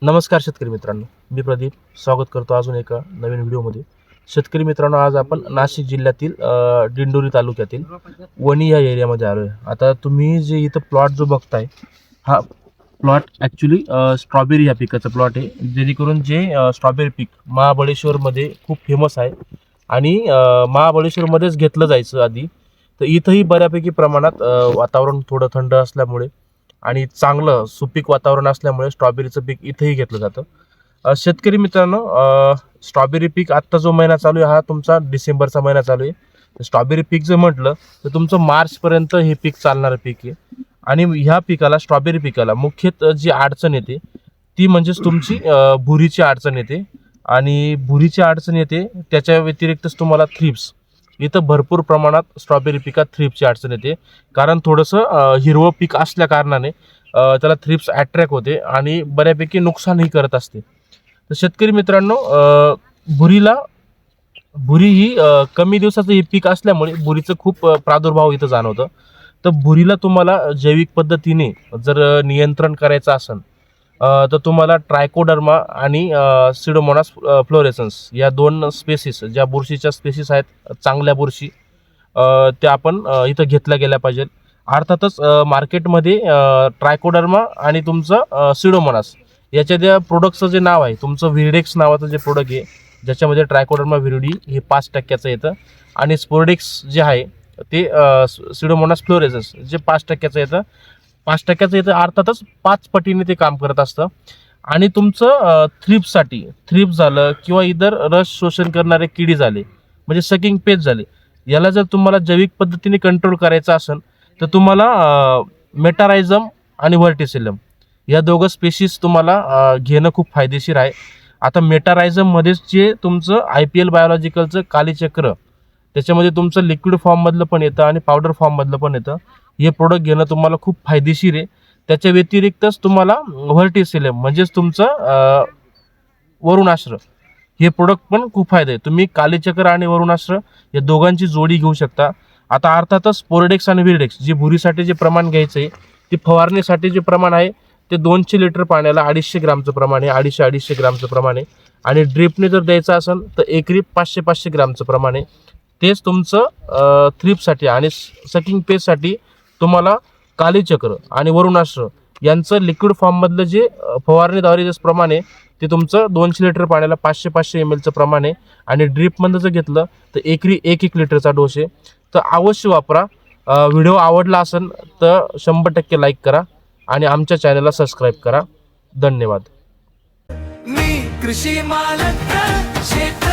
नमस्कार शेतकरी मित्रांनो, मी प्रदीप स्वागत करतो अजून एका नवीन व्हिडिओमध्ये. शेतकरी मित्रांनो, आज आपण नाशिक जिल्ह्यातील दिंडोरी तालुक्यातील वणी या एरियामध्ये आलो आहे. आता तुम्ही जे इथं प्लॉट जो बघताय, हा प्लॉट ॲक्च्युली स्ट्रॉबेरी या पिकाचा प्लॉट आहे. जेणेकरून जे स्ट्रॉबेरी पीक महाबळेश्वरमध्ये खूप फेमस आहे आणि महाबळेश्वरमध्येच घेतलं जायचं आधी. तर इथंही बऱ्यापैकी प्रमाणात वातावरण थोडं थंड असल्यामुळे आणि चांगलं सुपीक वातावरण असल्यामुळे स्ट्रॉबेरीचं पीक इथेही घेतलं जातं. शेतकरी मित्रांनो, स्ट्रॉबेरी पीक आत्ता जो महिना चालू आहे हा तुमचा डिसेंबरचा महिना चालू आहे. स्ट्रॉबेरी पीक जर म्हटलं तर तुमचं मार्चपर्यंत हे पीक चालणारं पीक आहे. आणि ह्या पिकाला, स्ट्रॉबेरी पिकाला मुख्यतः जी अडचण येते ती म्हणजेच तुमची भुरीची अडचण येते. आणि भुरीची अडचण येते त्याच्या व्यतिरिक्तच तुम्हाला थ्रिप्स, इथं भरपूर प्रमाणात स्ट्रॉबेरी पिकात थ्रिप्सची अडचण येते. कारण थोडंसं हिरवं पीक असल्या कारणाने त्याला थ्रिप्स अट्रॅक्ट होते आणि बऱ्यापैकी नुकसानही करत असते. तर शेतकरी मित्रांनो, भुरी ही कमी दिवसाचं हे पीक असल्यामुळे भुरीचं खूप प्रादुर्भाव इथं जाणवतं. तर भुरीला तुम्हाला जैविक पद्धतीने जर नियंत्रण करायचं असेल तर तुम्हाला ट्रायकोडर्मा आणि सिडोमोनास फ्लोरेसन्स या दोन स्पेसिस, ज्या बुरशीच्या स्पेसिस आहेत चांगल्या बुरशी, त्या आपण इथं घेतल्या गेल्या पाहिजेत. अर्थातच मार्केटमध्ये ट्रायकोडर्मा आणि तुमचं सिडोमोनास याच्या ज्या प्रोडक्टचं जे नाव आहे, तुमचं व्हिरडेक्स नावाचं जे प्रोडक्ट आहे, ज्याच्यामध्ये ट्रायकोडर्मा व्हिरडी हे 5% येतं आणि स्पोरडेक्स जे आहे ते सिडोमोनास फ्लोरेसन्स जे 5% येतं. 5% येतं, अर्थातच 5 पटीने ते काम करत असतं. आणि तुमचं थ्रिप्स झालं किंवा इतर रस शोषण करणारे किडी झाले, म्हणजे सकिंग पेस्ट झाले, याला जर तुम्हाला जैविक पद्धतीने कंट्रोल करायचं असेल तर तुम्हाला मेटारायझम आणि व्हर्टिसिलम या दोघं स्पेशीज तुम्हाला घेणं खूप फायदेशीर आहे. आता मेटारायझममध्येच जे तुमचं IPL बायोलॉजिकलचं कालीचक्र, त्याच्यामध्ये तुमचं लिक्विड फॉर्ममधलं पण येतं आणि पावडर फॉर्ममधलं पण येतं. हे प्रोडक्ट घेणं तुम्हाला खूप फायदेशीर आहे. त्याच्या व्यतिरिक्तच तुम्हाला व्हर्टिसिलम म्हणजेच तुमचं वरुणाश्र हे प्रोडक्ट पण खूप फायदे आहे. तुम्ही कालीचक्र आणि वरुणाश्र या दोघांची जोडी घेऊ शकता. आता अर्थातच स्पोरडेक्स आणि व्हिरडेक्स जे भुरीसाठी जे प्रमाण घ्यायचं आहे, ते फवारणीसाठी जे प्रमाण आहे ते 200 लिटर पाण्याला 250 ग्रामचं प्रमाण आहे, 250 ग्रामचं प्रमाण आहे. आणि ड्रिपने जर द्यायचं असेल तर एकरी 500 ग्रामचं प्रमाण आहे. तेच तुमचं थ्रिप्ससाठी आणि सकिंग पेस्टसाठी तुम्हाला कालीचक्र आणि वरुणाश्र यांचं लिक्विड फॉर्ममधलं जे फवारणीद्वारे जे प्रमाण आहे ते तुमचं 200 लिटर पाण्याला 500 ml प्रमाण आहे. आणि ड्रिपमधलं जर घेतलं तर एकरी 1 लिटरचा डोस आहे. तर अवश्य वापरा. व्हिडिओ आवडला असेल तर 100% लाईक करा आणि आमच्या चॅनलला सबस्क्राईब करा. धन्यवाद. मी कृषी मालक शेत